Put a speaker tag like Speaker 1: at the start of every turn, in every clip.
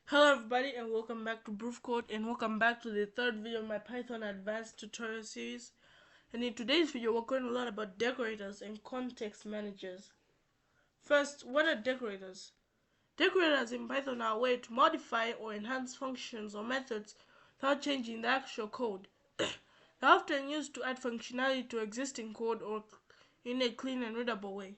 Speaker 1: Hello everybody and welcome back to Proof Code and welcome back to the third video of my Python advanced tutorial series. And in today's video we're going to learn about decorators and context managers. First, what are decorators? Decorators in Python are a way to modify or enhance functions or methods without changing the actual code. They're often used to add functionality to existing code or in a clean and readable way.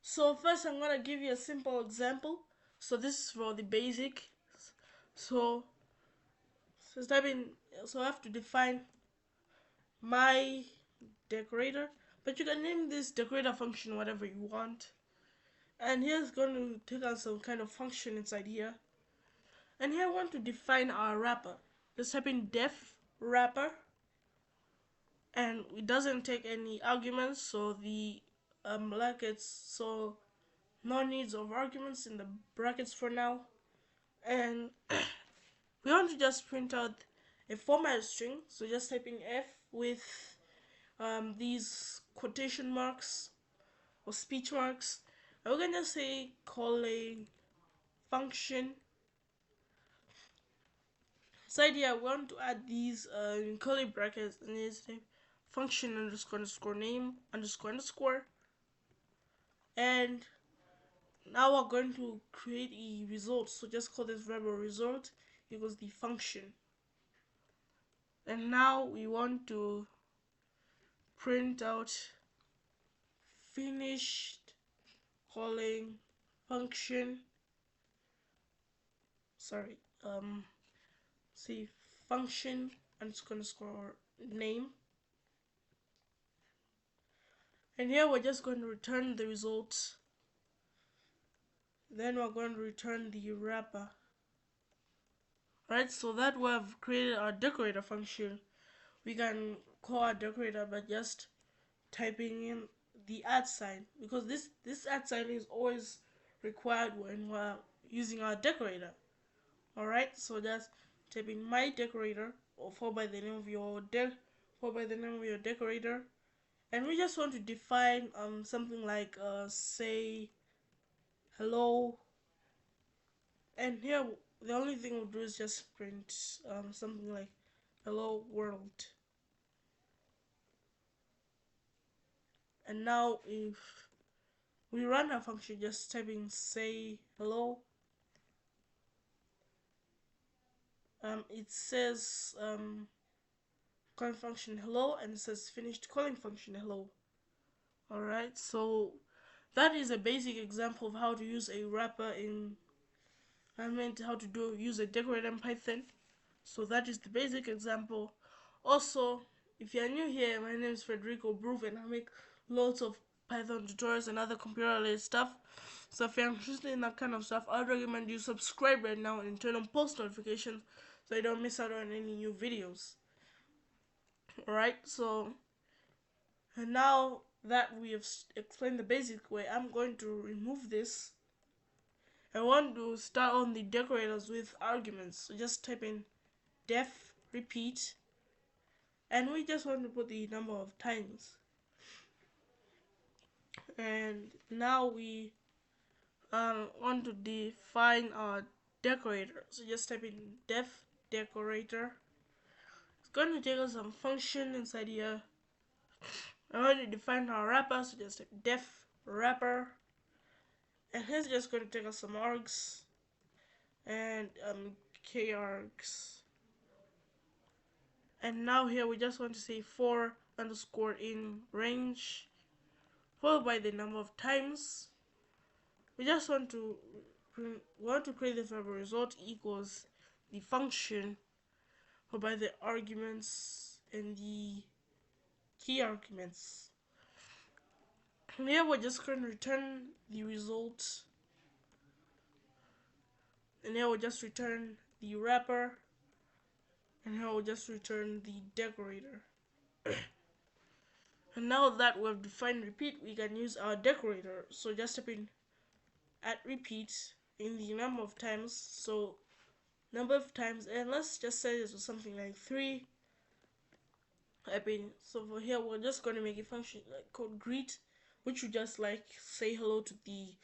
Speaker 1: So first I'm going to give you a simple example. So this is for the basic. So type in, so I have to define my decorator, but you can name this decorator function whatever you want. And here's going to take out some kind of function inside here. And here I want to define our wrapper. Just type in def wrapper, and it doesn't take any arguments, so the brackets, so no needs of arguments in the brackets for now. And we want to just print out a format string, so just typing f with these quotation marks or speech marks, and we're gonna say calling function. Inside here, we want to add these curly brackets, and it's function underscore name underscore, and now we're going to create a result. So just call this variable result equals the function, and now we want to print out finished calling function. Sorry, say function underscore name, and here we're just going to return the result. Then we're going to return the wrapper. Right, so that we have created our decorator function. We can call our decorator by just typing in the @ sign, because this @ sign is always required when we're using our decorator. Alright, so just type in my decorator, or followed by the name of your decorator, and we just want to define something like say hello, and here the only thing we'll do is just print something like hello world. And now if we run our function, just typing say hello, it says calling function hello, and it says finished calling function hello. Alright, so that is a basic example of how to use a wrapper in, how to use a decorator in Python. So that is the basic example. Also, if you're new here, my name is Federico Broof, and I make lots of Python tutorials and other computer related stuff. So if you're interested in that kind of stuff, I'd recommend you subscribe right now and turn on post notifications so you don't miss out on any new videos. Alright, so, and now that we have explained the basic way, I'm going to remove this. I want to start on the decorators with arguments. So just type in def repeat, and we just want to put the number of times. And now we want to define our decorator. So just type in def decorator. It's going to take us some function inside here. I want to define our wrapper, so just type def wrapper, and here's just going to take us some args and kwargs. And now here we just want to say for underscore in range, followed by the number of times. We just want to create the variable result equals the function, followed by the arguments and the key arguments. And here we're just going to return the result, and here we'll just return the wrapper, and here we'll just return the decorator. And now that we've defined repeat, we can use our decorator. So just type in @repeat in the number of times, so number of times, and let's just say this was something like 3. So for here we're just going to make a function like called greet, which would just like say hello to the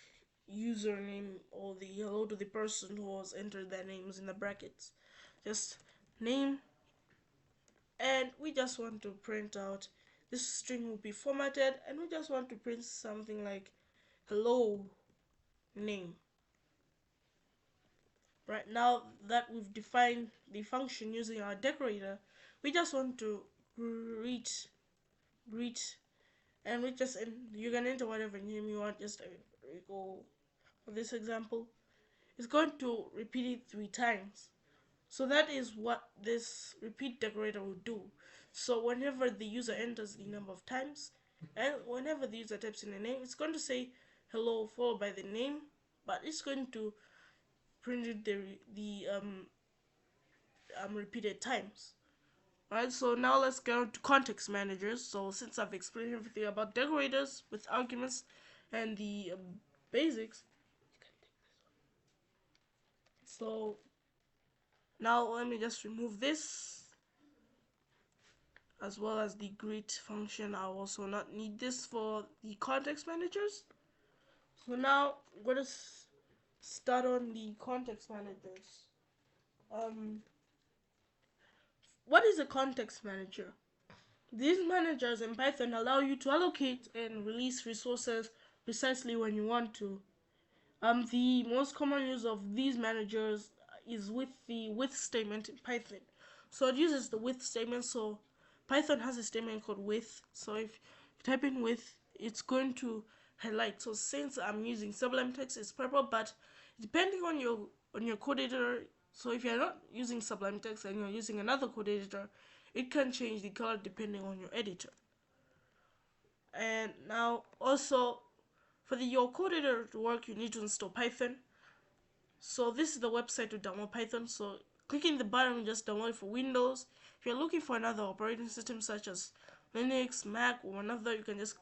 Speaker 1: username or the hello to the person who has entered their names in the brackets. Just name, and we just want to print out this string will be formatted, and we just want to print something like hello name. Right now that we've defined the function using our decorator, we just want to greet, and you can enter whatever name you want. Just go for this example. It's going to repeat it 3 times. So that is what this repeat decorator will do. So whenever the user enters the number of times, and whenever the user types in a name, it's going to say hello followed by the name, but it's going to print it the repeated times. Alright, so now let's go to context managers. So since I've explained everything about decorators with arguments and the basics, so now let me just remove this as well as the greet function. I also not need this for the context managers. So now I'm going to start on the context managers. What is a context manager? These managers in Python allow you to allocate and release resources precisely when you want to. The most common use of these managers is with the with statement in Python. So it uses the with statement. So Python has a statement called with. So if you type in with, it's going to highlight. So since I'm using Sublime Text, it's purple. But depending on your code editor, so if you're not using Sublime Text and you're using another code editor, it can change the color depending on your editor. And now also for your code editor to work, you need to install Python. So this is the website to download Python. So clicking the button, just download it for Windows. If you're looking for another operating system such as Linux, Mac, or another, you can just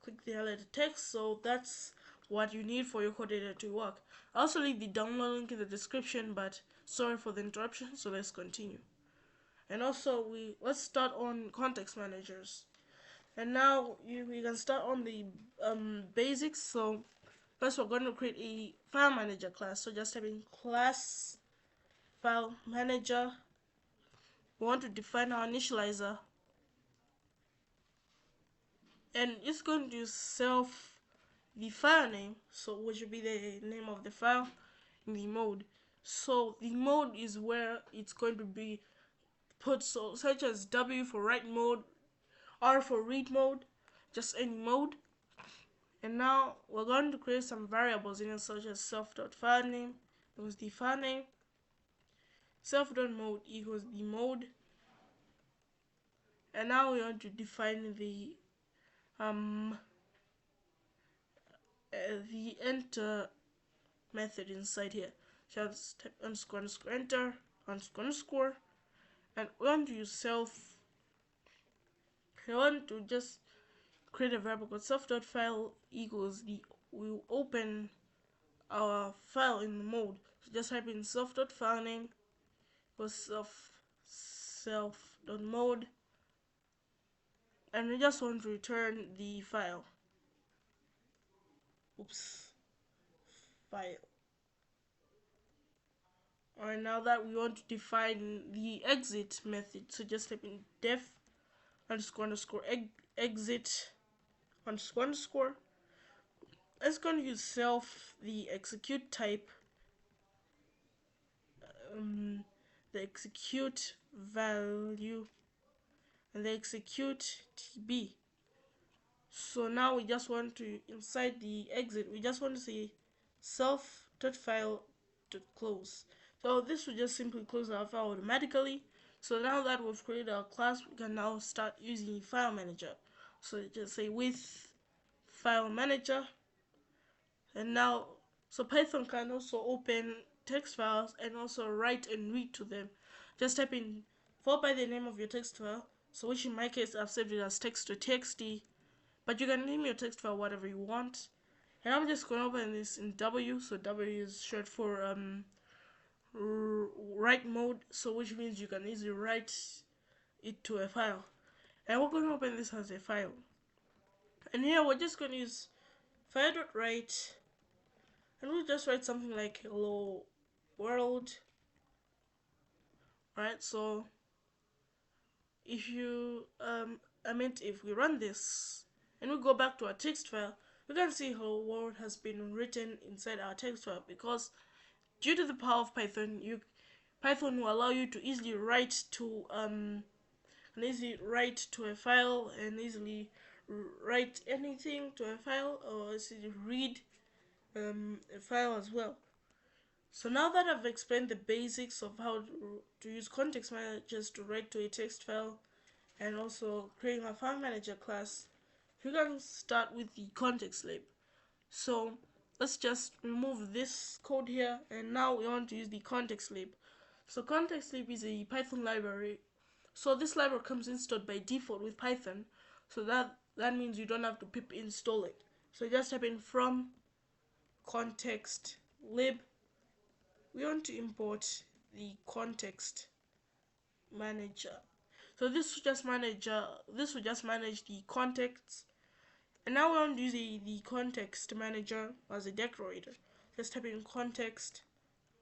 Speaker 1: click the highlighted text. So that's what you need for your code editor to work. I'll also leave the download link in the description, but sorry for the interruption, so let's continue. And also let's start on context managers. And now we can start on the basics. So first we're going to create a FileManager class. So just type in class FileManager. We want to define our initializer, and it's going to self the file name, so which will be the name of the file, in the mode. So the mode is where it's going to be put, so such as W for write mode, R for read mode, just any mode. And now we're going to create some variables in it, such as self.filename equals the file name, self.mode equals the mode. And now we want to define the enter method inside here. Just type underscore underscore enter underscore underscore, and we want to use self. We want to just create a variable called self.file equals we will open our file in the mode. So just type in self.filename equals self.mode, and we just want to return the file. File. Alright, now that we want to define the exit method, so just type in def underscore underscore exit underscore underscore. It's going to use self, the execute type, the execute value, and the execute tb. So now we just want to, inside the exit, we just want to say self.file.close. So this will just simply close our file automatically. So now that we've created our class, we can now start using FileManager. So just say with FileManager, and now so Python can also open text files and also write and read to them. Just type in followed by the name of your text file, so which in my case I've saved it as text.txt, but you can name your text file whatever you want. And I'm just going to open this in W, so W is short for write mode, so which means you can easily write it to a file. And we're going to open this as a file, and here we're just going to use file.write and we'll just write something like hello world. Right, so if you if we run this and we go back to our text file, we can see hello world has been written inside our text file, because due to the power of Python, Python will allow you to easily write to a file, and easily write anything to a file, or easily read a file as well. So now that I've explained the basics of how to use context managers to write to a text file, and also creating a FileManager class, we can start with the contextlib. So let's just remove this code here, and now we want to use the contextlib. So contextlib is a Python library. So this library comes installed by default with Python, so that means you don't have to pip install it. So just type in from contextlib. We want to import the context manager. So this will just manage the contexts. And now we want to use the context manager as a decorator. Just type in context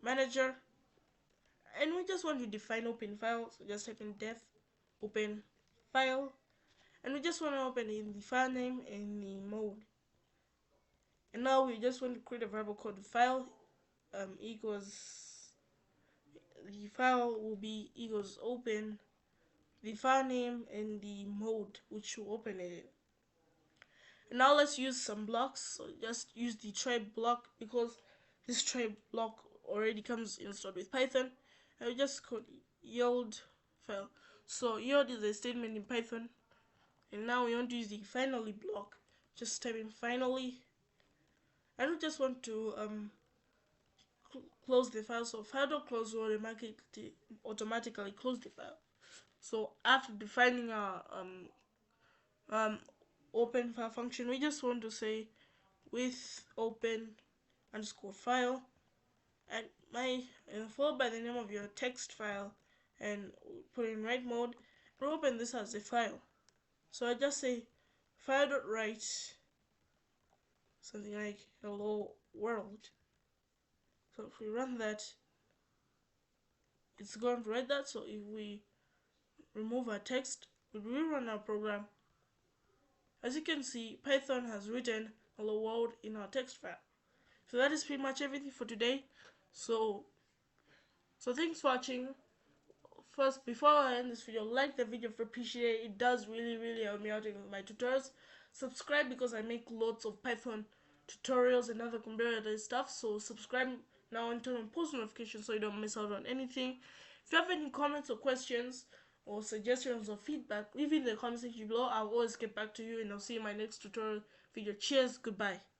Speaker 1: manager, and we just want to define open file. So just type in def open file, and we just want to open in the file name and the mode. And now we just want to create a variable called file equals, the file will be equals open the file name and the mode which will open it. And now let's use some blocks. So just use the try block, because this try block already comes installed with Python. And we just code yield file. So yield is a statement in Python. And now we want to use the finally block. Just type in finally, and we just want to close the file. So file.close will automatically close the file. So after defining our open file function, we just want to say with open underscore file, and followed by the name of your text file, and put in write mode, and open this as a file. So I just say file.write something like hello world. So if we run that, it's going to write that. So if we remove our text, we rerun our program. As you can see, Python has written hello world in our text file. So that is pretty much everything for today. So thanks for watching. First, before I end this video, like the video if you appreciate it. It does really help me out in my tutorials. Subscribe, because I make lots of Python tutorials and other computer stuff. So subscribe now and turn on post notifications so you don't miss out on anything. If you have any comments or questions or suggestions or feedback, leave it in the comment section below. I'll always get back to you, and I'll see you in my next tutorial video. Cheers, goodbye.